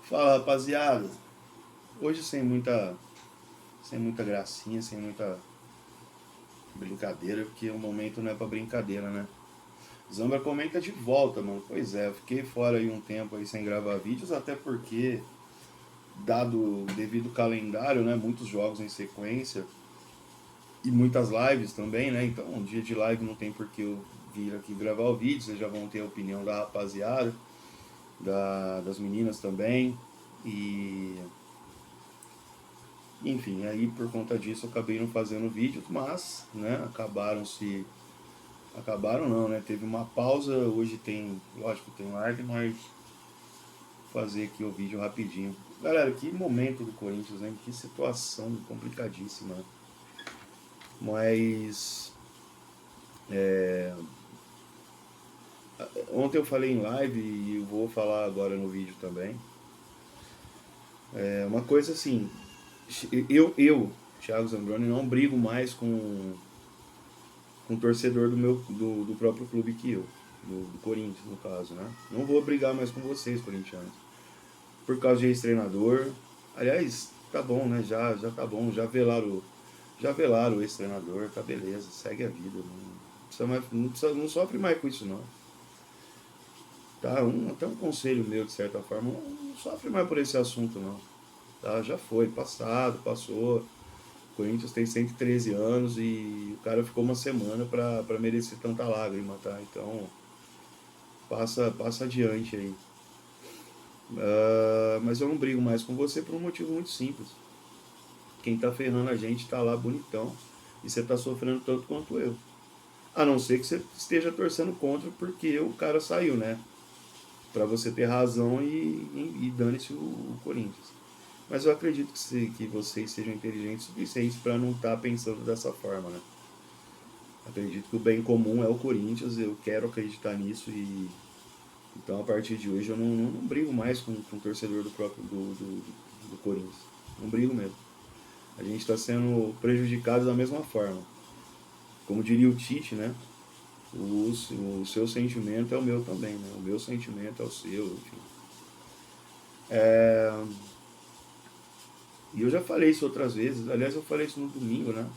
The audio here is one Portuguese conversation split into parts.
Fala, rapaziada. Hoje sem muita gracinha, sem muita brincadeira, porque o momento não é pra brincadeira, né? Zambra comenta de volta, mano. Pois é, eu fiquei fora aí um tempo aí sem gravar vídeos, até porque, dado o devido calendário, né? Muitos jogos em sequência e muitas lives também, né? Então, um dia de live não tem por que eu vir aqui gravar o vídeo, vocês já vão ter a opinião da rapaziada, das meninas também. E Enfim, aí por conta disso eu acabei não fazendo vídeos, mas, né, acabaram não, né, teve uma pausa, hoje tem, lógico, tem live, mas vou fazer aqui o vídeo rapidinho. Galera, que momento do Corinthians, né, que situação complicadíssima, mas ontem eu falei em live e eu vou falar agora no vídeo também. É uma coisa assim, Thiago Zambroni, não brigo mais com um torcedor do próprio clube que eu, do Corinthians, no caso, né? Não vou brigar mais com vocês, corintianos, por causa de ex-treinador. Aliás, tá bom, né? Já tá bom, já velaram o ex-treinador, tá beleza, segue a vida. Não sofre mais com isso, não. Tá? Até um conselho meu, de certa forma, não sofre mais por esse assunto, não. Tá? Já foi, passado, passou. O Corinthians tem 113 anos e o cara ficou uma semana pra merecer tanta lágrima, tá? Então, passa adiante aí. Mas eu não brigo mais com você por um motivo muito simples. Quem tá ferrando a gente tá lá bonitão e você tá sofrendo tanto quanto eu. A não ser que você esteja torcendo contra porque o cara saiu, né? Pra você ter razão e dane-se o Corinthians. Mas eu acredito que vocês sejam inteligentes o suficiente para não estar pensando dessa forma, né? Acredito que o bem comum é o Corinthians, eu quero acreditar nisso e então a partir de hoje eu não brigo mais com o torcedor do Corinthians. Não brigo mesmo. A gente está sendo prejudicado da mesma forma. Como diria o Tite, né? O seu sentimento é o meu também, né? O meu sentimento é o seu, enfim. E eu já falei isso outras vezes, aliás eu falei isso no domingo, né?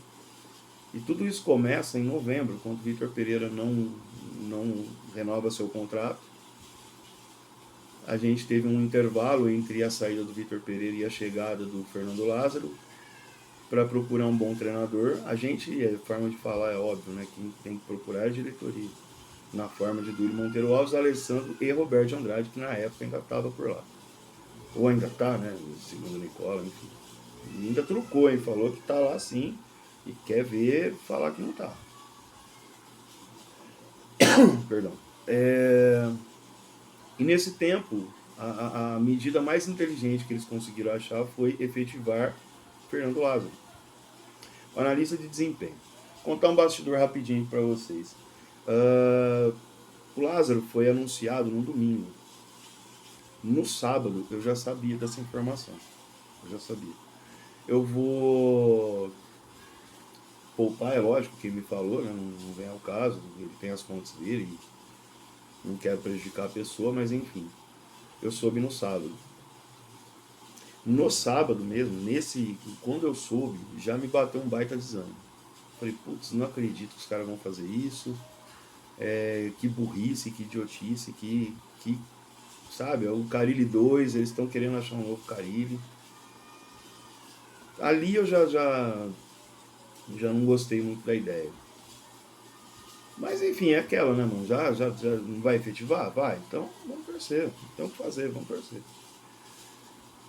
E tudo isso começa em novembro, quando o Vitor Pereira não renova seu contrato. A gente teve um intervalo entre a saída do Vitor Pereira e a chegada do Fernando Lázaro para procurar um bom treinador. A gente, a forma de falar é óbvio, né? Quem tem que procurar é a diretoria. Na forma de Dúlio Monteiro Alves, Alessandro e Roberto Andrade, que na época ainda estava por lá. Ou ainda está, né? Segundo o Nicola, enfim. E ainda trocou, hein? Falou que está lá sim e quer ver falar que não está. Perdão. E nesse tempo, a medida mais inteligente que eles conseguiram achar foi efetivar Fernando Lázaro, o analista de desempenho. Vou contar um bastidor rapidinho para vocês. O Lázaro foi anunciado no domingo. No sábado eu já sabia dessa informação. Eu já sabia. Eu vou poupar, é lógico, quem me falou, né? Não vem ao caso, ele tem as fontes dele e não quero prejudicar a pessoa, mas enfim. Eu soube no sábado. No sábado mesmo, quando eu soube, já me bateu um baita desânimo. Falei, putz, não acredito que os caras vão fazer isso. Que burrice, que idiotice, sabe, é o Carille 2, eles estão querendo achar um novo Carille. Ali eu já não gostei muito da ideia. Mas enfim, é aquela, né, mano? Já não vai efetivar? Vai. Então vamos torcer. Tem o que fazer, vamos torcer.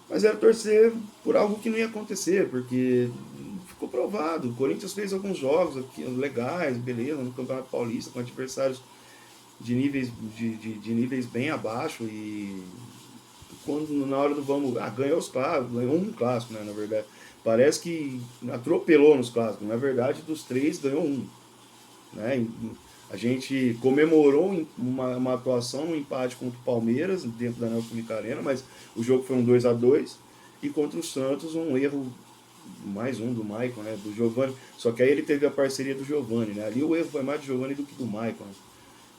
Mas era torcer por algo que não ia acontecer, porque ficou provado. O Corinthians fez alguns jogos aqui, legais, beleza, no Campeonato Paulista, com adversários de níveis bem abaixo e quando na hora do vamos. Ganhou os clássicos, ganhou um clássico, né, na verdade. Parece que atropelou nos clássicos. Na verdade, dos três, ganhou um. Né? A gente comemorou uma atuação no empate contra o Palmeiras, dentro da Neoquímica Arena, mas o jogo foi um 2-2 e contra o Santos um erro, mais um do Maicon, né, do Giovani, só que aí ele teve a parceria do Giovani, né, ali o erro foi mais do Giovani do que do Maicon. Né?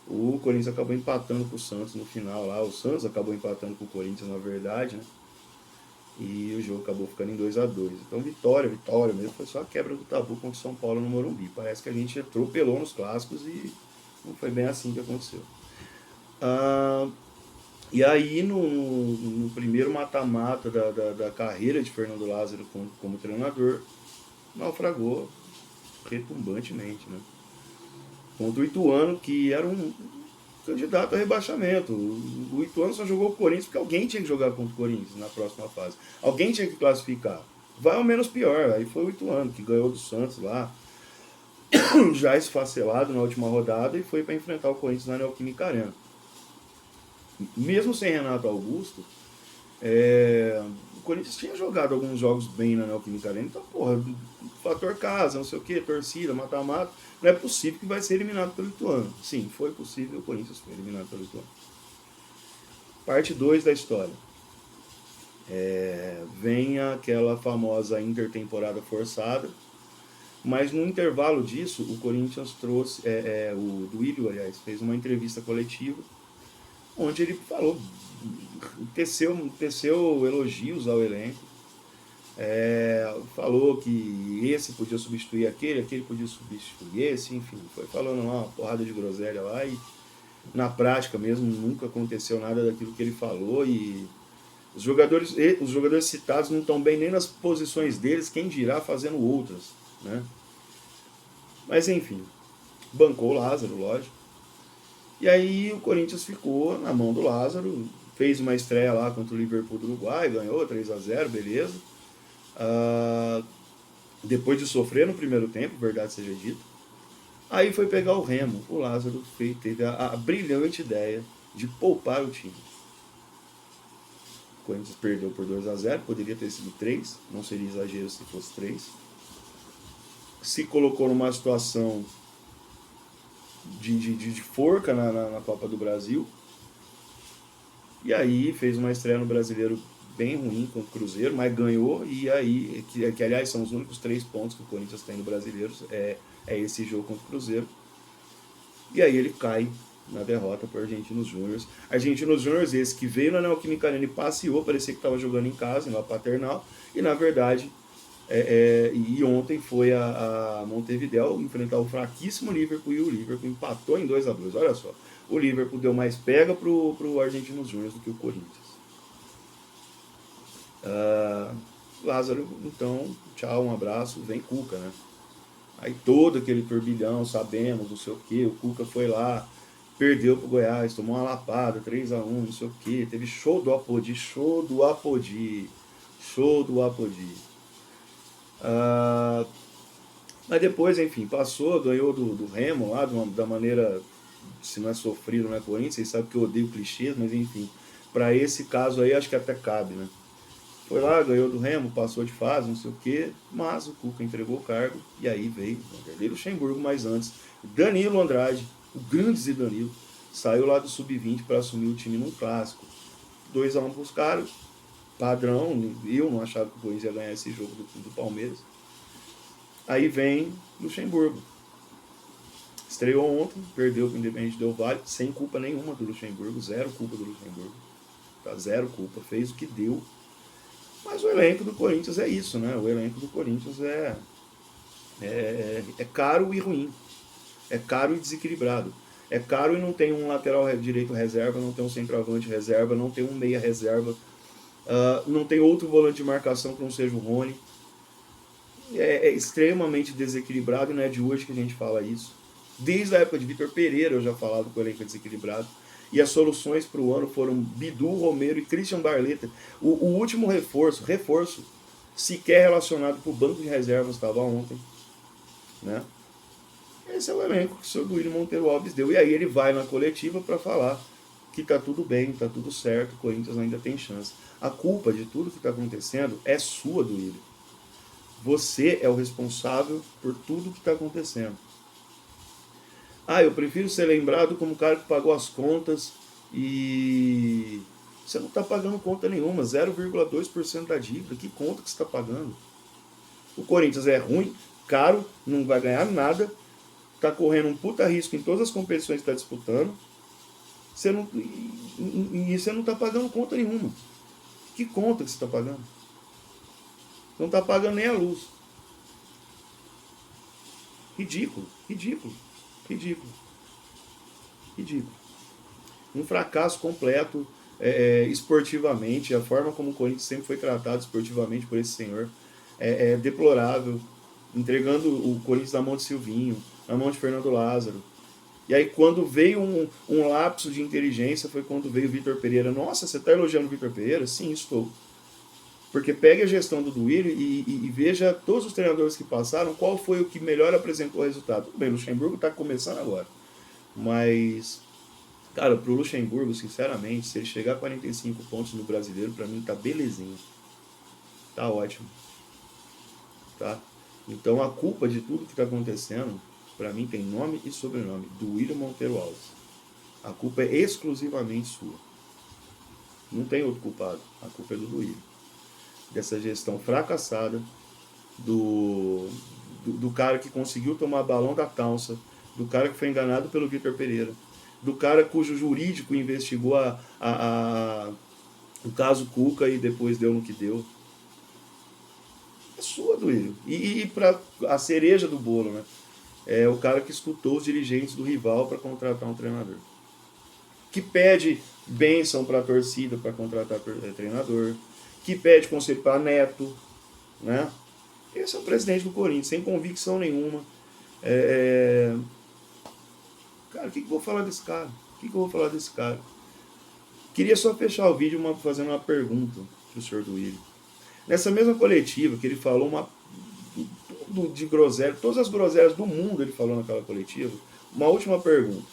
O Corinthians acabou empatando com o Santos no final lá, o Santos acabou empatando com o Corinthians na verdade, né, E o jogo acabou ficando em 2-2. Então vitória mesmo, foi só a quebra do tabu contra o São Paulo no Morumbi. Parece que a gente atropelou nos clássicos e não foi bem assim que aconteceu. Ah, e aí no primeiro mata-mata da carreira de Fernando Lázaro como treinador, naufragou retumbantemente, né? Contra o Ituano, que era um candidato a rebaixamento. O Ituano só jogou o Corinthians porque alguém tinha que jogar contra o Corinthians na próxima fase. Alguém tinha que classificar. Vai ao menos pior. Aí foi o Ituano, que ganhou do Santos lá, já esfacelado na última rodada, e foi para enfrentar o Corinthians na Neoquímica Arena. Mesmo sem Renato Augusto, o Corinthians tinha jogado alguns jogos bem na Neoquímica Arena. Então, porra, fator casa, não sei o que, torcida, mata-mata. Não é possível que vai ser eliminado pelo Ituano. Sim, foi possível, o Corinthians foi eliminado pelo Ituano. Parte 2 da história. Vem aquela famosa intertemporada forçada, mas no intervalo disso, o Corinthians trouxe, o Duílio, aliás, fez uma entrevista coletiva, onde ele falou, teceu elogios ao elenco, falou que esse podia substituir aquele podia substituir esse, enfim, foi falando uma porrada de groselha lá, e na prática mesmo nunca aconteceu nada daquilo que ele falou, e os jogadores citados não estão bem nem nas posições deles, quem dirá fazendo outras, né? Mas enfim, bancou o Lázaro, lógico. E aí o Corinthians ficou na mão do Lázaro, fez uma estreia lá contra o Liverpool do Uruguai, ganhou 3-0, beleza. Depois de sofrer no primeiro tempo, verdade seja dita. Aí foi pegar o Remo. O Lázaro teve a brilhante ideia de poupar o time. O Corinthians perdeu por 2-0, poderia ter sido 3, não seria exagero se fosse 3. Se colocou numa situação de forca na Copa do Brasil. E aí fez uma estreia no Brasileiro bem ruim contra o Cruzeiro, mas ganhou. E aí, que aliás são os únicos 3 pontos que o Corinthians tem no Brasileiro, é esse jogo contra o Cruzeiro. E aí ele cai na derrota para o Argentinos Júnior. Argentinos Júnior, esse que veio na Neoquímica Arena e passeou, parecia que estava jogando em casa, na Paternal, e na verdade, e ontem foi a Montevidéu enfrentar o fraquíssimo Liverpool, e o Liverpool empatou em 2-2. Olha só, o Liverpool deu mais pega pro Argentinos Júnior do que o Corinthians. Lázaro, então, tchau, um abraço, vem Cuca, né? Aí todo aquele turbilhão, sabemos, não sei o que, o Cuca foi lá, perdeu pro Goiás, tomou uma lapada, 3-1, não sei o que, teve show do Apodi. Mas depois, enfim, passou, ganhou do Remo lá, da maneira, se não é sofrido, não é Corinthians, vocês sabem que eu odeio clichês, mas enfim, para esse caso aí acho que até cabe, né? Foi lá, ganhou do Remo, passou de fase, não sei o quê, mas o Cuca entregou o cargo e aí veio o verdadeiro Luxemburgo, mas antes, Danilo Andrade, o grande Zidanilo, saiu lá do Sub-20 para assumir o time num clássico. 2-1 para os caras, padrão, eu não achava que o Corinthians ia ganhar esse jogo do Palmeiras. Aí vem Luxemburgo. Estreou ontem, perdeu com o Independente Del Valle, sem culpa nenhuma do Luxemburgo, zero culpa do Luxemburgo. Tá, zero culpa, fez o que deu. Mas o elenco do Corinthians é isso, né? O elenco do Corinthians é caro e ruim. É caro e desequilibrado. É caro e não tem um lateral direito reserva, não tem um centroavante reserva, não tem um meia reserva, não tem outro volante de marcação que não seja o Rony. É extremamente desequilibrado e não é de hoje que a gente fala isso. Desde a época de Vitor Pereira eu já falava que o elenco é desequilibrado. E as soluções para o ano foram Bidu, Romero e Christian Barletta. O último reforço, sequer relacionado para o banco de reservas, estava ontem. Né? Esse é o elenco que o senhor Duílio Monteiro Alves deu. E aí ele vai na coletiva para falar que está tudo bem, está tudo certo, o Corinthians ainda tem chance. A culpa de tudo que está acontecendo é sua, Duílio. Você é o responsável por tudo que está acontecendo. Eu prefiro ser lembrado como o cara que pagou as contas e você não está pagando conta nenhuma, 0,2% da dívida. Que conta que você está pagando? O Corinthians é ruim, caro, não vai ganhar nada, está correndo um puta risco em todas as competições que está disputando, e você não está pagando conta nenhuma. Que conta que você está pagando? Não está pagando nem a luz. Ridículo, ridículo, ridículo, ridículo. Um fracasso completo esportivamente. A forma como o Corinthians sempre foi tratado esportivamente por esse senhor é deplorável. Entregando o Corinthians na mão de Silvinho, na mão de Fernando Lázaro. E aí quando veio um lapso de inteligência foi quando veio o Vitor Pereira. Nossa, você está elogiando o Vitor Pereira? Sim, estou. Porque pegue a gestão do Duílio e veja todos os treinadores que passaram, qual foi o que melhor apresentou o resultado. Tudo bem, o Luxemburgo está começando agora. Mas, cara, pro Luxemburgo, sinceramente, se ele chegar a 45 pontos no Brasileiro, para mim tá belezinha. Tá ótimo. Tá? Então a culpa de tudo que está acontecendo, para mim tem nome e sobrenome, Duílio Monteiro Alves. A culpa é exclusivamente sua. Não tem outro culpado. A culpa é do Duílio. Dessa gestão fracassada, do cara que conseguiu tomar balão da calça, do cara que foi enganado pelo Vitor Pereira, do cara cujo jurídico investigou o caso Cuca e depois deu no que deu. É sua, Duílio. E para a cereja do bolo, né? É o cara que escutou os dirigentes do rival para contratar um treinador. Que pede bênção para a torcida para contratar treinador. Que pede conselho para Neto, né? Esse é o presidente do Corinthians, sem convicção nenhuma. Cara, o que eu vou falar desse cara? Queria só fechar o vídeo fazendo uma pergunta pro senhor Duílio. Nessa mesma coletiva que ele falou tudo de groselha, todas as groselhas do mundo ele falou naquela coletiva, uma última pergunta.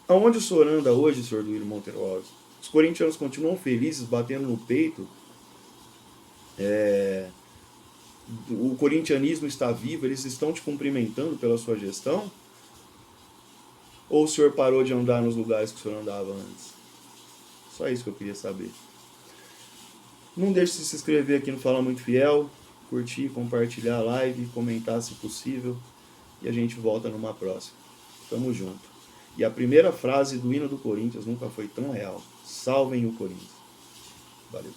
Aonde o senhor anda hoje, senhor Duílio Monteiro Alves? Os corintianos continuam felizes, batendo no peito? O corintianismo está vivo? Eles estão te cumprimentando pela sua gestão? Ou o senhor parou de andar nos lugares que o senhor andava antes? Só isso que eu queria saber. Não deixe de se inscrever aqui no Fala Muito Fiel, curtir, compartilhar a live, comentar se possível, e a gente volta numa próxima. Tamo junto. E a primeira frase do hino do Corinthians nunca foi tão real. Salvem o Corinthians. Valeu.